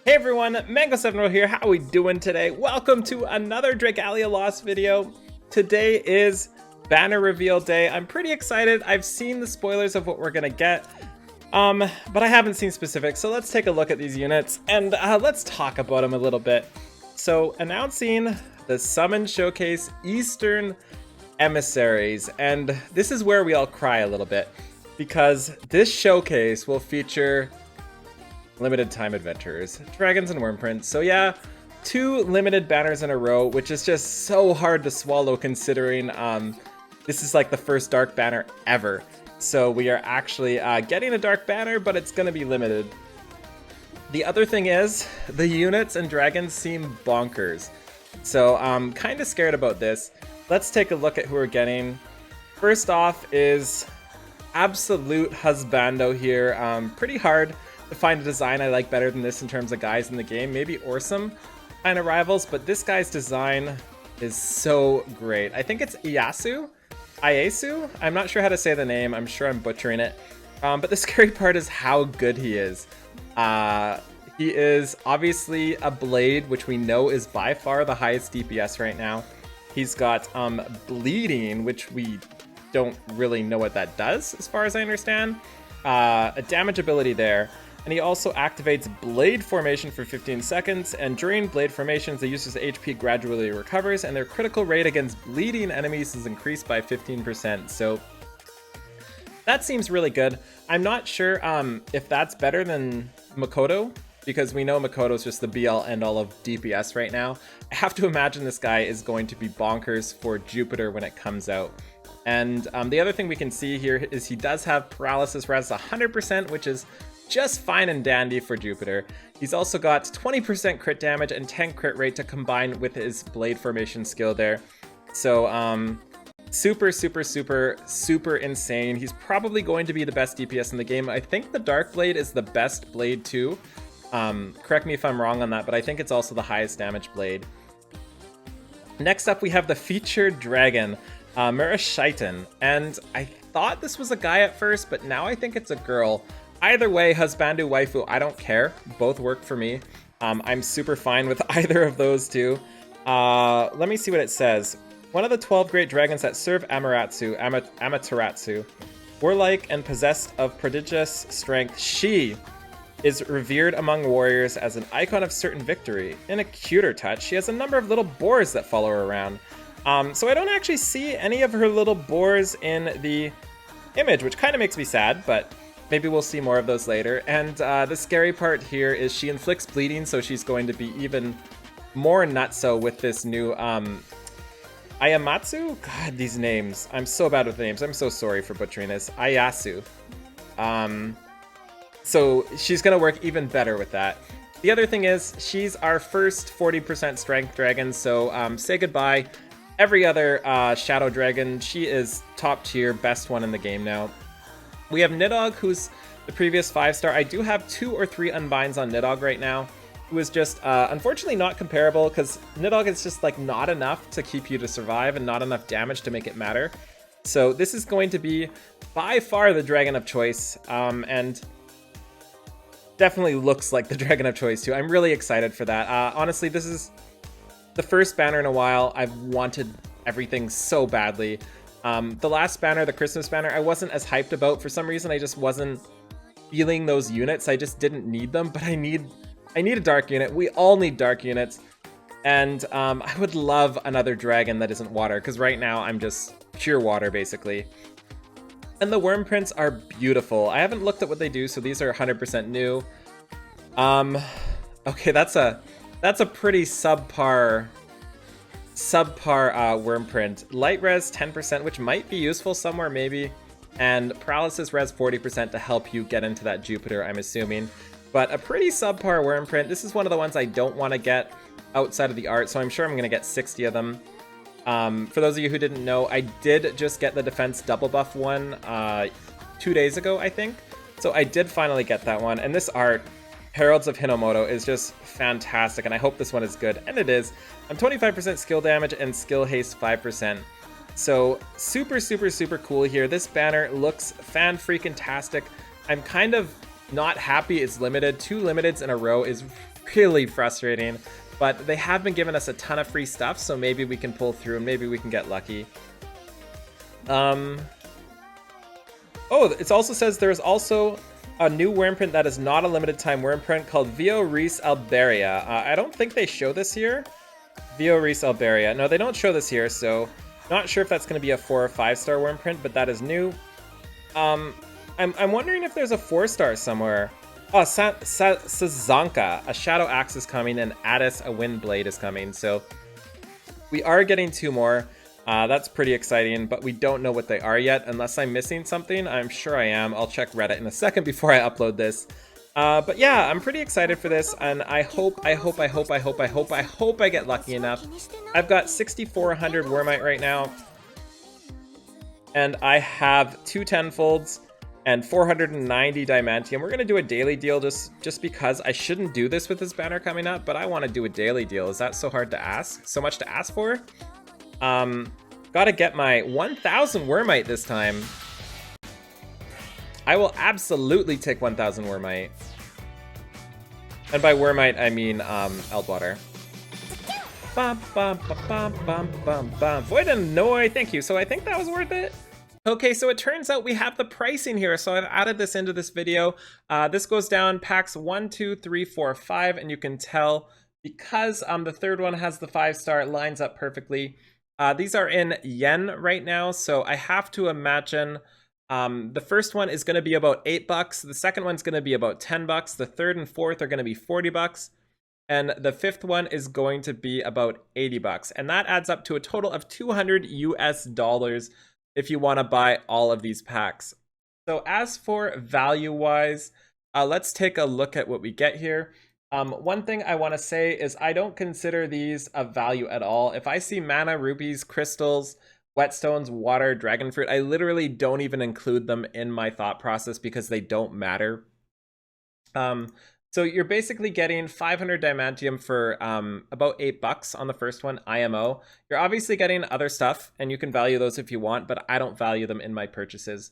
Hey everyone, Mango7 here. How are we doing today? Welcome to another Dragalia Lost video. Today is banner reveal day. I'm pretty excited. I've seen the spoilers of what we're gonna get, but I haven't seen specifics. So let's take a look at these units and let's talk about them a little bit. So announcing the Summon Showcase Eastern Emissaries, and this is where we all cry a little bit because this showcase will feature limited time adventures, dragons and wormprints. So yeah, 2 limited banners in a row, which is just so hard to swallow considering this is like the first dark banner ever. So we are actually getting a dark banner, but it's gonna be limited. The other thing is the units and dragons seem bonkers. So I'm kind of scared about this. Let's take a look at who we're getting. First off is Absolute Husbando here. Pretty hard to find a design I like better than this in terms of guys in the game. Maybe Orsum kind of rivals, but this guy's design is so great. I think it's Iasu? I'm not sure how to say the name. I'm sure I'm butchering it. But the scary part is how good he is. He is obviously a blade, which we know is by far the highest DPS right now. He's got bleeding, which we don't really know what that does as far as I understand. A damage ability there. And he also activates Blade Formation for 15 seconds, and during Blade Formations, the user's HP gradually recovers, and their critical rate against bleeding enemies is increased by 15%. So that seems really good. I'm not sure if that's better than Makoto, because we know Makoto's just the be-all end-all of DPS right now. I have to imagine this guy is going to be bonkers for Jupiter when it comes out. And the other thing we can see here is he does have Paralysis Res 100%, which is just fine and dandy for Jupiter. He's also got 20% crit damage and 10 crit rate to combine with his Blade Formation skill there. So super insane. He's probably going to be the best DPS in the game. I think the Dark Blade is the best blade too. Correct me if I'm wrong on that, but I think it's also the highest damage blade. Next up we have the featured dragon, Murashaitan, and I thought this was a guy at first, but now I think it's a girl. Either way, husbandu, waifu, I don't care. Both work for me. I'm super fine with either of those two. Let me see what it says. One of the 12 great dragons that serve Amaterasu, warlike and possessed of prodigious strength, she is revered among warriors as an icon of certain victory. In a cuter touch, she has a number of little boars that follow her around. So I don't actually see any of her little boars in the image, which kind of makes me sad, but maybe we'll see more of those later. And the scary part here is she inflicts bleeding, so she's going to be even more nutso with this new Ayamatsu? God, these names. I'm so bad with names. I'm so sorry for butchering this. Ayasu. So she's going to work even better with that. The other thing is she's our first 40% strength dragon, so say goodbye. Every other shadow dragon, she is top tier, best one in the game now. We have Nidhogg, who's the previous 5-star. I do have 2 or 3 unbinds on Nidhogg right now, who is just unfortunately not comparable because Nidhogg is just like not enough to keep you to survive and not enough damage to make it matter. So this is going to be by far the dragon of choice, and definitely looks like the dragon of choice too. I'm really excited for that. Honestly, this is the first banner in a while. I've wanted everything so badly. The last banner, the Christmas banner, I wasn't as hyped about. For some reason, I just wasn't feeling those units. I just didn't need them, but I need a dark unit. We all need dark units. And I would love another dragon that isn't water, because right now I'm just pure water, basically. And the wormprints are beautiful. I haven't looked at what they do, so these are 100% new. Okay, that's a pretty subpar worm print. Light res 10%, which might be useful somewhere maybe, and paralysis res 40% to help you get into that Jupiter, I'm assuming. But a pretty subpar worm print. This is one of the ones I don't want to get outside of the art, so I'm sure I'm going to get 60 of them. For those of you who didn't know, I did just get the defense double buff one 2 days ago, I think. So I did finally get that one, and this art, Heralds of Hinomoto, is just fantastic, and I hope this one is good, and it is. I'm 25% skill damage and skill haste 5%. So super cool here. This banner looks fan-freaking-tastic. I'm kind of not happy it's limited. 2 limiteds in a row is really frustrating. But they have been giving us a ton of free stuff, so maybe we can pull through and maybe we can get lucky. Oh, it also says there's also a new worm print that is not a limited time worm print called Vio Reis Alberia. I don't think they show this here. Vio Reis Alberia. No, they don't show this here, so not sure if that's going to be a 4 or 5-star worm print, but that is new. I'm wondering if there's a 4-star somewhere. Oh, Sazanka, a Shadow Axe is coming, and Addis, a Wind Blade is coming. So we are getting 2 more. That's pretty exciting, but we don't know what they are yet. Unless I'm missing something, I'm sure I am. I'll check Reddit in a second before I upload this. But yeah, I'm pretty excited for this, and I hope I get lucky enough. I've got 6,400 Wormite right now, and I have 2 tenfolds and 490 Diamantium. We're gonna do a daily deal just because I shouldn't do this with this banner coming up, but I want to do a daily deal. Is that so hard to ask? So much to ask for? Gotta get my 1,000 Wormite this time. I will absolutely take 1,000 Wormite. And by Wormite, I mean, Eldwater. Void and Noi, thank you. So I think that was worth it. Okay, so it turns out we have the pricing here. So I've added this into this video. This goes down packs 1, 2, 3, 4, 5, and you can tell because the third one has the 5-star, it lines up perfectly. These are in yen right now, so I have to imagine the first one is going to be about $8. The second one's going to be about $10. The third and fourth are going to be $40. And the fifth one is going to be about $80. And that adds up to a total of $200 US if you want to buy all of these packs. So as for value-wise, let's take a look at what we get here. One thing I want to say is I don't consider these a value at all. If I see mana, rupees, crystals, whetstones, water, dragon fruit, I literally don't even include them in my thought process because they don't matter. So you're basically getting 500 Diamantium for about $8 on the first one, IMO. You're obviously getting other stuff, and you can value those if you want, but I don't value them in my purchases.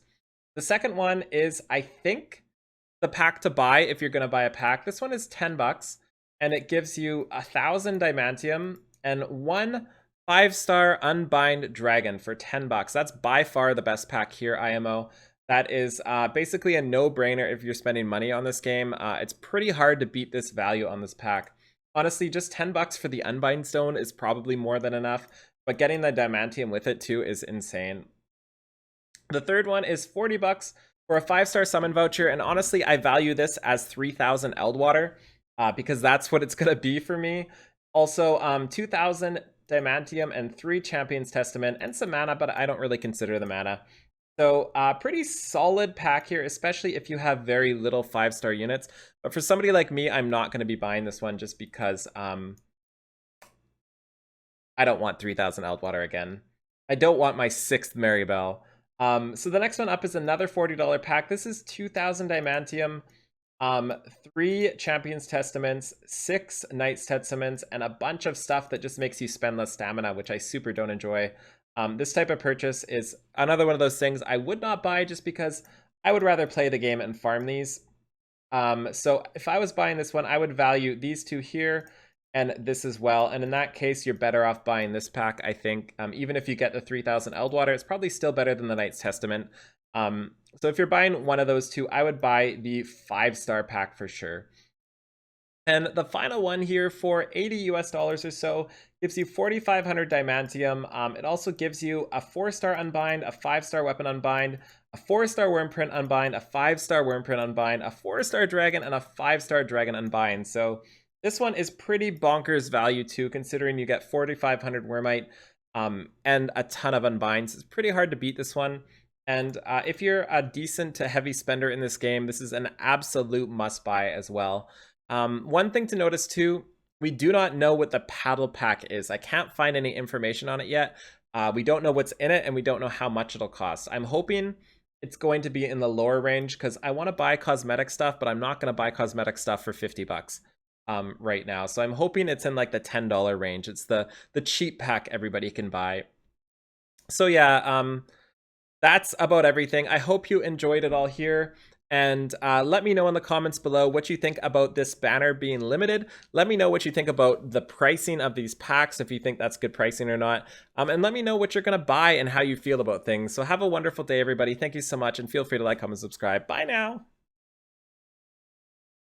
The second one is, I think, the pack to buy if you're going to buy a pack. This one is $10, and it gives you 1,000 Diamantium and 1 5-star Unbind Dragon for $10. That's by far the best pack here, IMO. That is basically a no-brainer if you're spending money on this game. It's pretty hard to beat this value on this pack. Honestly, just $10 for the Unbind Stone is probably more than enough, but getting the Diamantium with it too is insane. The third one is $40 for a 5-star summon voucher, and honestly, I value this as 3,000 Eldwater because that's what it's going to be for me. Also, 2,000 Diamantium and 3 Champion's Testament and some mana, but I don't really consider the mana. So pretty solid pack here, especially if you have very little 5-star units. But for somebody like me, I'm not going to be buying this one just because I don't want 3,000 Eldwater again. I don't want my 6th Maribel. So the next one up is another $40 pack. This is 2,000 Diamantium, 3 Champion's Testaments, 6 Knight's Testaments, and a bunch of stuff that just makes you spend less stamina, which I super don't enjoy. This type of purchase is another one of those things I would not buy just because I would rather play the game and farm these. So if I was buying this one, I would value these two here and this as well. And in that case, you're better off buying this pack, I think. Even if you get the 3,000 Eldwater, it's probably still better than the Knight's Testament. So if you're buying one of those two, I would buy the 5-star pack for sure. And the final one here for $80 US or so gives you 4,500 Diamantium. It also gives you a 4-star Unbind, a 5-star Weapon Unbind, a 4-star Wormprint Unbind, a 5-star Wormprint Unbind, a 4-star Dragon, and a 5-star Dragon Unbind. So this one is pretty bonkers value too, considering you get 4,500 Wormite and a ton of Unbinds. It's pretty hard to beat this one. And if you're a decent to heavy spender in this game, this is an absolute must-buy as well. One thing to notice too, we do not know what the paddle pack is. I can't find any information on it yet. We don't know what's in it, and we don't know how much it'll cost. I'm hoping it's going to be in the lower range because I want to buy cosmetic stuff, but I'm not going to buy cosmetic stuff for $50 right now. So I'm hoping it's in like the $10 range. It's the cheap pack everybody can buy. So yeah, that's about everything. I hope you enjoyed it all here. And let me know in the comments below what you think about this banner being limited. Let me know what you think about the pricing of these packs, if you think that's good pricing or not. And let me know what you're going to buy and how you feel about things. So have a wonderful day, everybody. Thank you so much, and feel free to like, comment, subscribe. Bye now.